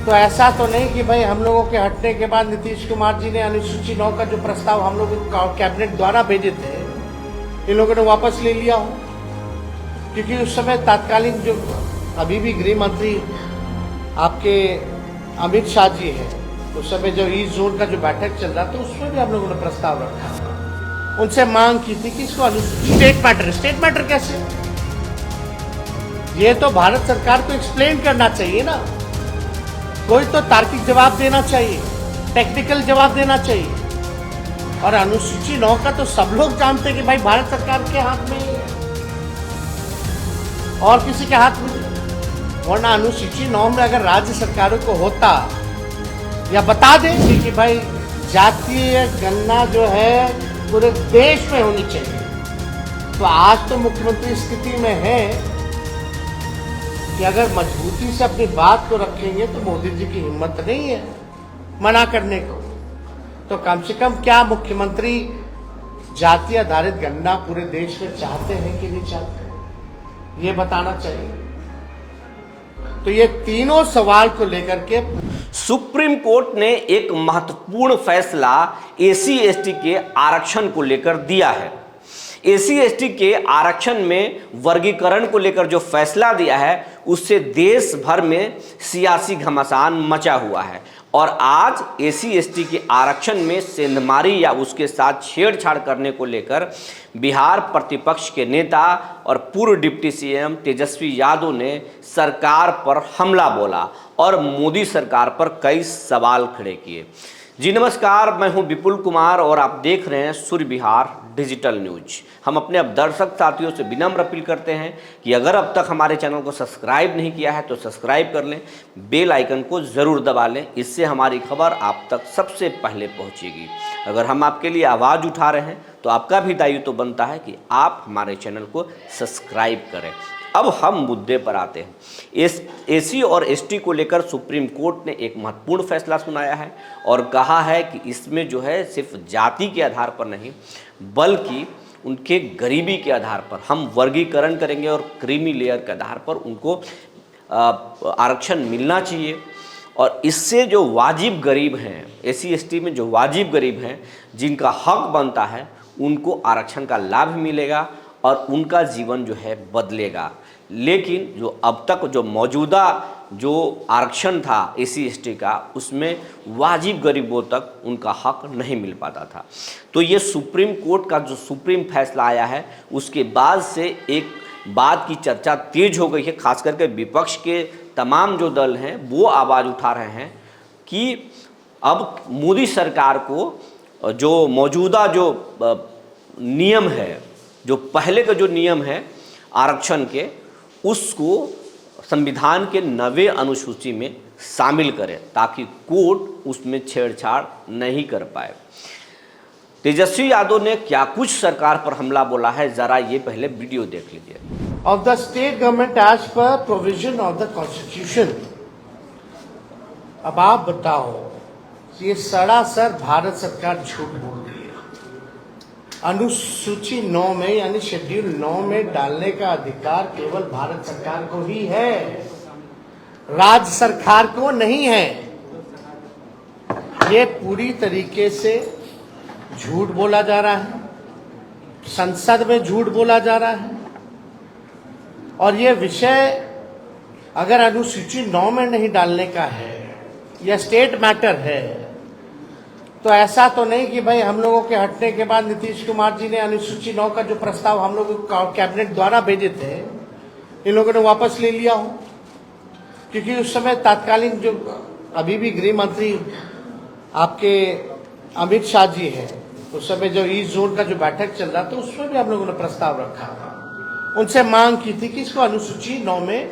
तो ऐसा तो नहीं कि भाई हम लोगों के हटने के बाद नीतीश कुमार जी ने अनुसूची 9 का जो प्रस्ताव हम लोग कैबिनेट द्वारा भेजे थे इन लोगों ने वापस ले लिया हो, क्योंकि उस समय तत्कालीन जो अभी भी गृह मंत्री आपके अमित शाह जी हैं, उस समय जो ईस्ट जोन का जो बैठक चल रहा था उसमें भी हम लोगों ने प्रस्ताव रखा था, उनसे मांग की थी कि इसको स्टेट मैटर कैसे, ये तो भारत सरकार को एक्सप्लेन करना चाहिए ना, कोई तो तार्किक जवाब देना चाहिए, टेक्निकल जवाब देना चाहिए। और अनुसूची 9 का तो सब लोग जानते हैं कि भाई भारत सरकार के हाथ में ही है और किसी के हाथ में नहीं। वरना अनुसूची 9 में अगर राज्य सरकारों को होता या बता दें कि भाई जातीय गणना जो है पूरे देश में होनी चाहिए, तो आज तो मुख्यमंत्री स्थिति में है कि अगर मजबूती से अपनी बात को रखेंगे तो मोदी जी की हिम्मत नहीं है मना करने को। तो कम से कम क्या मुख्यमंत्री जाति आधारित गणना पूरे देश में चाहते हैं कि नहीं चाहते, ये बताना चाहिए। तो ये तीनों सवाल को लेकर के सुप्रीम कोर्ट ने एक महत्वपूर्ण फैसला एसी एसटी के आरक्षण को लेकर दिया है। एसी एसटी के आरक्षण में वर्गीकरण को लेकर जो फैसला दिया है उससे देश भर में सियासी घमासान मचा हुआ है और आज एसी एसटी के आरक्षण में सेंधमारी या उसके साथ छेड़छाड़ करने को लेकर बिहार प्रतिपक्ष के नेता और पूर्व डिप्टी सीएम तेजस्वी यादव ने सरकार पर हमला बोला और मोदी सरकार पर कई सवाल खड़े किए। जी नमस्कार, मैं हूं विपुल कुमार और आप देख रहे हैं सूर्य बिहार डिजिटल न्यूज। हम अपने अब दर्शक साथियों से विनम्र अपील करते हैं कि अगर अब तक हमारे चैनल को सब्सक्राइब नहीं किया है तो सब्सक्राइब कर लें, बेल आइकन को ज़रूर दबा लें, इससे हमारी खबर आप तक सबसे पहले पहुंचेगी। अगर हम आपके लिए आवाज़ उठा रहे हैं तो आपका भी दायित्व तो बनता है कि आप हमारे चैनल को सब्सक्राइब करें। अब हम मुद्दे पर आते हैं। एसी और एसटी को लेकर सुप्रीम कोर्ट ने एक महत्वपूर्ण फैसला सुनाया है और कहा है कि इसमें जो है सिर्फ जाति के आधार पर नहीं बल्कि उनके गरीबी के आधार पर हम वर्गीकरण करेंगे और क्रीमी लेयर के आधार पर उनको आरक्षण मिलना चाहिए। और इससे जो वाजिब गरीब हैं, एसी एसटी में जो वाजिब गरीब हैं जिनका हक बनता है उनको आरक्षण का लाभ मिलेगा और उनका जीवन जो है बदलेगा। लेकिन जो अब तक जो मौजूदा जो आरक्षण था एसी एसटी का उसमें वाजिब गरीबों तक उनका हक नहीं मिल पाता था। तो ये सुप्रीम कोर्ट का जो सुप्रीम फैसला आया है उसके बाद से एक बात की चर्चा तेज हो गई है। खास करके विपक्ष के तमाम जो दल हैं वो आवाज़ उठा रहे हैं कि अब मोदी सरकार को जो मौजूदा जो नियम है, जो पहले का जो नियम है आरक्षण के, उसको संविधान के 90 अनुसूची में शामिल करें ताकि कोर्ट उसमें छेड़छाड़ नहीं कर पाए। तेजस्वी यादव ने क्या कुछ सरकार पर हमला बोला है, जरा ये पहले वीडियो देख लीजिए। Of the state government as per provision of the constitution. अब आप बताओ, ये सरासर भारत सरकार झूठ बोल रही है। अनुसूची 9 में यानी शेड्यूल 9 में डालने का अधिकार केवल भारत सरकार को ही है, राज्य सरकार को नहीं है। ये पूरी तरीके से झूठ बोला जा रहा है, संसद में झूठ बोला जा रहा है। और ये विषय अगर अनुसूची 9 में नहीं डालने का है या स्टेट मैटर है तो ऐसा तो नहीं कि भाई हम लोगों के हटने के बाद नीतीश कुमार जी ने अनुसूची 9 का जो प्रस्ताव हम लोग कैबिनेट द्वारा भेजे थे इन लोगों ने वापस ले लिया हो, क्योंकि उस समय तत्कालीन जो अभी भी गृह मंत्री आपके अमित शाह जी हैं, उस समय जो ईस्ट जोन का जो बैठक चल रहा था उसमें भी हम लोगों ने प्रस्ताव रखा था, उनसे मांग की थी कि इसको अनुसूची 9 में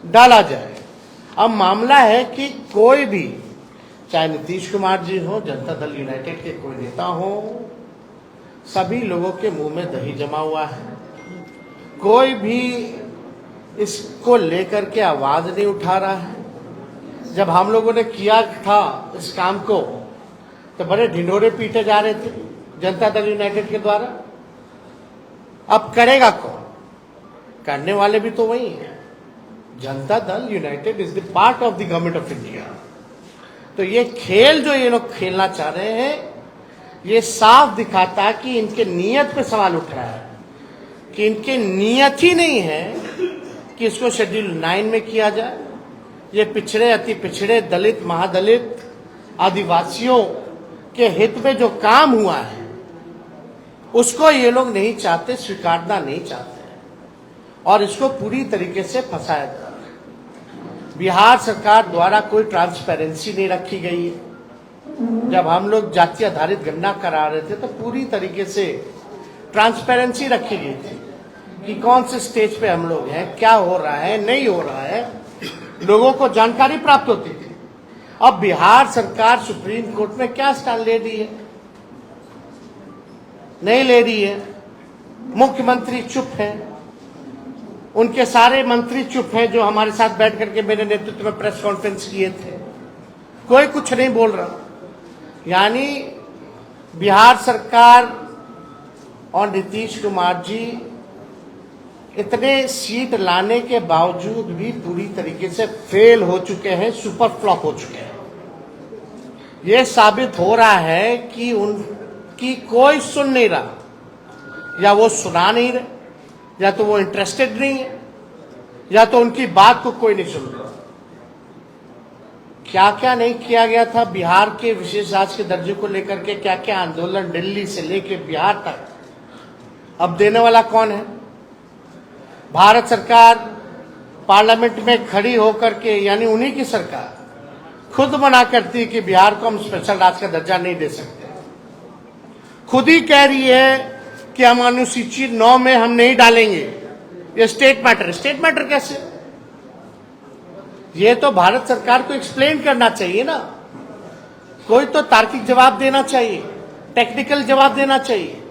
डाला जाए। अब मामला है कि कोई भी, चाहे नीतीश कुमार जी हो, जनता दल यूनाइटेड के कोई नेता हो, सभी लोगों के मुंह में दही जमा हुआ है। कोई भी इसको लेकर के आवाज नहीं उठा रहा है। जब हम लोगों ने किया था इस काम को तो बड़े ढिंढोरे पीटे जा रहे थे जनता दल यूनाइटेड के द्वारा। अब करेगा कौन? करने वाले भी तो वही है। Janata Dal United is the part of the government of India. तो ये खेल जो ये लोग खेलना चाह रहे हैं, ये साफ दिखाता है कि इनके नियत पे सवाल उठ रहा है, कि इनके नियत ही नहीं है कि इसको शेड्यूल 9 में किया जाए। ये पिछड़े, अति पिछड़े, दलित, महादलित, आदिवासियों के हित में जो काम हुआ है उसको ये लोग नहीं चाहते, स्वीकारना नहीं चाहते हैं, और इसको पूरी तरीके से फंसाया जा रहा है। बिहार सरकार द्वारा कोई ट्रांसपेरेंसी नहीं रखी गई है। जब हम लोग जाति आधारित गणना करा रहे थे तो पूरी तरीके से ट्रांसपेरेंसी रखी गई थी कि कौन से स्टेज पे हम लोग हैं, क्या हो रहा है, नहीं हो रहा है, लोगों को जानकारी प्राप्त होती थी। अब बिहार सरकार सुप्रीम कोर्ट में क्या स्टैंड ले रही है? नहीं ले रही है। मुख्यमंत्री चुप है, उनके सारे मंत्री चुप हैं जो हमारे साथ बैठ करके मेरे नेतृत्व में प्रेस कॉन्फ्रेंस किए थे, कोई कुछ नहीं बोल रहा। यानी बिहार सरकार और नीतीश कुमार जी इतने सीट लाने के बावजूद भी पूरी तरीके से फेल हो चुके हैं, सुपर फ्लॉप हो चुके हैं। ये साबित हो रहा है कि उनकी कोई सुन नहीं रहा, या वो सुना नहीं रहे, या तो वो इंटरेस्टेड नहीं है, या तो उनकी बात को कोई नहीं सुन रहा। क्या क्या नहीं किया गया था बिहार के विशेष राज्य के दर्जे को लेकर के, क्या क्या आंदोलन दिल्ली से लेकर बिहार तक। अब देने वाला कौन है? भारत सरकार पार्लियामेंट में खड़ी होकर के, यानी उन्हीं की सरकार खुद मना करती है कि बिहार को हम स्पेशल राज्य का दर्जा नहीं दे सकते। खुद ही कह रही है कि हम अनुसूची 9 में हम नहीं डालेंगे, ये स्टेट मैटर। स्टेट मैटर कैसे? ये तो भारत सरकार को एक्सप्लेन करना चाहिए ना, कोई तो तार्किक जवाब देना चाहिए, टेक्निकल जवाब देना चाहिए।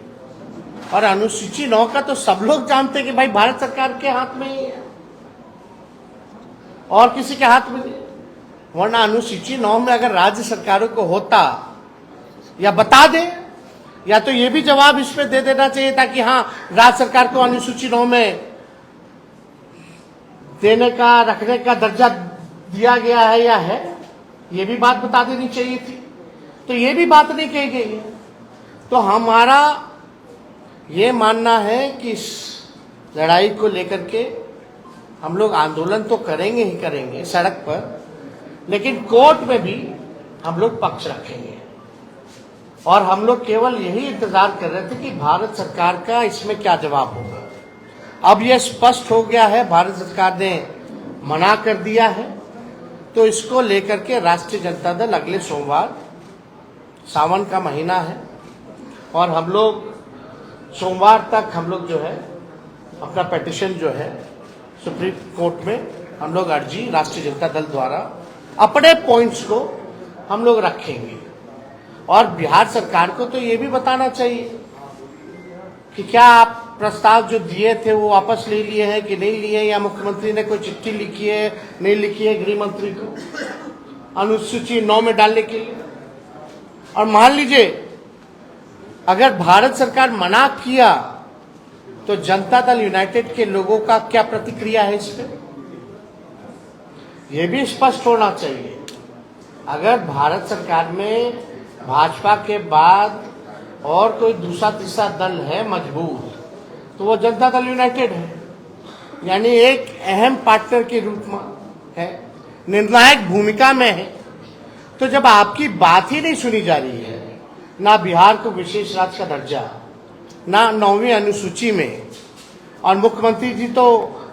और अनुसूची 9 का तो सब लोग जानते हैं कि भाई भारत सरकार के हाथ में ही है, और किसी के हाथ में नहीं। वरना अनुसूची 9 में अगर राज्य सरकारों को होता, या बता दे, या तो ये भी जवाब इसमें दे देना चाहिए था कि हाँ राज्य सरकार को अनुसूची 9 में देने का, रखने का दर्जा दिया गया है या है, ये भी बात बता देनी चाहिए थी। तो ये भी बात नहीं कही गई है। तो हमारा ये मानना है कि इस लड़ाई को लेकर के हम लोग आंदोलन तो करेंगे ही करेंगे सड़क पर, लेकिन कोर्ट में भी हम लोग पक्ष रखेंगे। और हम लोग केवल यही इंतजार कर रहे थे कि भारत सरकार का इसमें क्या जवाब होगा। अब यह स्पष्ट हो गया है, भारत सरकार ने मना कर दिया है, तो इसको लेकर के राष्ट्रीय जनता दल अगले सोमवार, सावन का महीना है, और हम लोग सोमवार तक हम लोग जो है अपना पिटीशन जो है सुप्रीम कोर्ट में हम लोग अर्जी राष्ट्रीय जनता दल द्वारा अपने पॉइंट्स को हम लोग रखेंगे। और बिहार सरकार को तो ये भी बताना चाहिए कि क्या आप प्रस्ताव जो दिए थे वो वापस ले लिए हैं कि नहीं लिए, या मुख्यमंत्री ने कोई चिट्ठी लिखी है, नहीं लिखी है गृह मंत्री को अनुसूची 9 में डालने के लिए। और मान लीजिए अगर भारत सरकार मना किया तो जनता दल यूनाइटेड के लोगों का क्या प्रतिक्रिया है इस पर, यह भी स्पष्ट होना चाहिए। अगर भारत सरकार में भाजपा के बाद और कोई दूसरा तीसरा दल है मजबूत, तो वो जनता दल यूनाइटेड है, यानी एक अहम पार्टनर के रूप में है, निर्णायक भूमिका में है। तो जब आपकी बात ही नहीं सुनी जा रही है, ना बिहार को विशेष राज्य का दर्जा, ना 9वीं अनुसूची में, और मुख्यमंत्री जी तो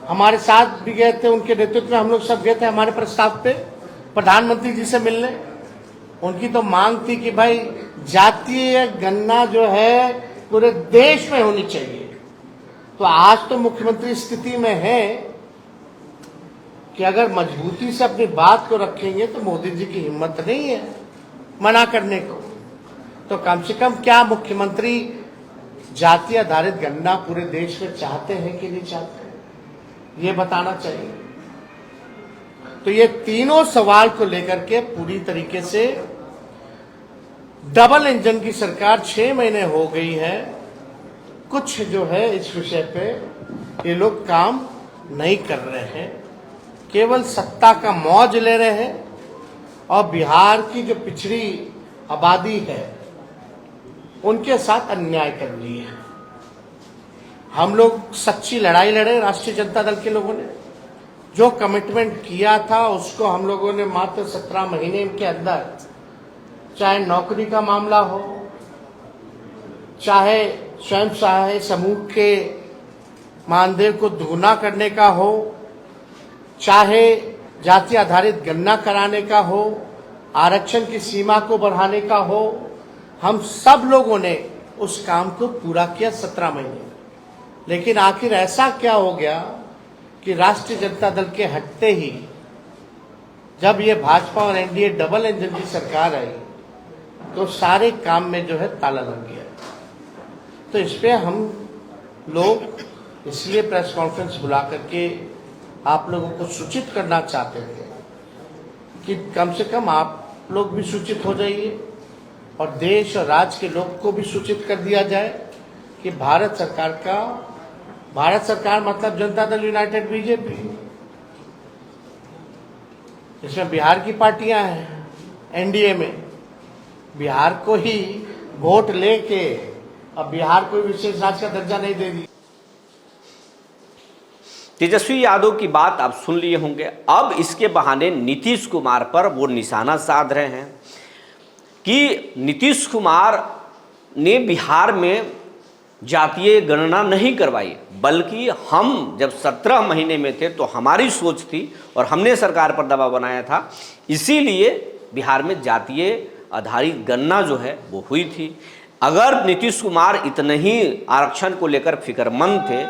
हमारे साथ भी गए थे, उनके नेतृत्व में हम लोग सब गए थे हमारे प्रस्ताव पे प्रधानमंत्री जी से मिलने। उनकी तो मांग थी कि भाई जातीय गणना जो है पूरे देश में होनी चाहिए। तो आज तो मुख्यमंत्री स्थिति में है कि अगर मजबूती से अपनी बात को रखेंगे तो मोदी जी की हिम्मत नहीं है मना करने को। तो कम से कम क्या मुख्यमंत्री जाति आधारित गणना पूरे देश में चाहते हैं कि नहीं चाहते, ये बताना चाहिए। तो ये तीनों सवाल को लेकर के पूरी तरीके से डबल इंजन की सरकार 6 महीने हो गई है, कुछ जो है इस विषय पे ये लोग काम नहीं कर रहे हैं, केवल सत्ता का मौज ले रहे हैं और बिहार की जो पिछड़ी आबादी है उनके साथ अन्याय कर रही है। हम लोग सच्ची लड़ाई लड़े, राष्ट्रीय जनता दल के लोगों ने जो कमिटमेंट किया था उसको हम लोगों ने मात्र 17 महीने के अंदर, चाहे नौकरी का मामला हो, चाहे स्वयं सहायता समूह के मानदेय को दुगुना करने का हो, चाहे जाति आधारित गणना कराने का हो, आरक्षण की सीमा को बढ़ाने का हो, हम सब लोगों ने उस काम को पूरा किया 17 महीने। लेकिन आखिर ऐसा क्या हो गया कि राष्ट्रीय जनता दल के हटते ही जब ये भाजपा और एनडीए डबल इंजन की सरकार आई तो सारे काम में जो है ताला लग गया। तो इस पे हम लोग इसलिए प्रेस कॉन्फ्रेंस बुला करके आप लोगों को सूचित करना चाहते थे कि कम से कम आप लोग भी सूचित हो जाइए और देश और राज्य के लोग को भी सूचित कर दिया जाए कि भारत सरकार मतलब जनता दल यूनाइटेड बीजेपी, इसमें बिहार की पार्टियां हैं एनडीए में, बिहार को ही वोट लेके अब बिहार को विशेष राज्य का दर्जा नहीं दे दिया। तेजस्वी यादव की बात आप सुन लिए होंगे। अब इसके बहाने नीतीश कुमार पर वो निशाना साध रहे हैं कि नीतीश कुमार ने बिहार में जातीय गणना नहीं करवाई, बल्कि हम जब 17 महीने में थे तो हमारी सोच थी और हमने सरकार पर दबाव बनाया था, इसीलिए बिहार में जातीय आधारित गणना जो है वो हुई थी। अगर नीतीश कुमार इतने ही आरक्षण को लेकर फिक्रमंद थे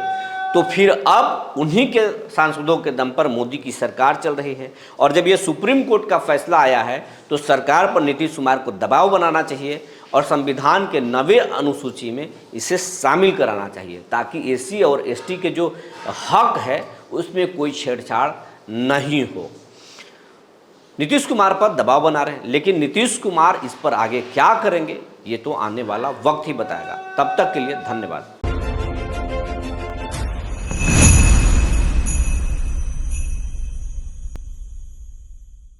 तो फिर अब उन्हीं के सांसदों के दम पर मोदी की सरकार चल रही है। और जब ये सुप्रीम कोर्ट का फैसला आया है तो सरकार पर नीतीश कुमार को दबाव बनाना चाहिए और संविधान के 90 अनुसूची में इसे शामिल कराना चाहिए ताकि एसी और एसटी के जो हक है उसमें कोई छेड़छाड़ नहीं हो। नीतीश कुमार पर दबाव बना रहे हैं, लेकिन नीतीश कुमार इस पर आगे क्या करेंगे ये तो आने वाला वक्त ही बताएगा। तब तक के लिए धन्यवाद।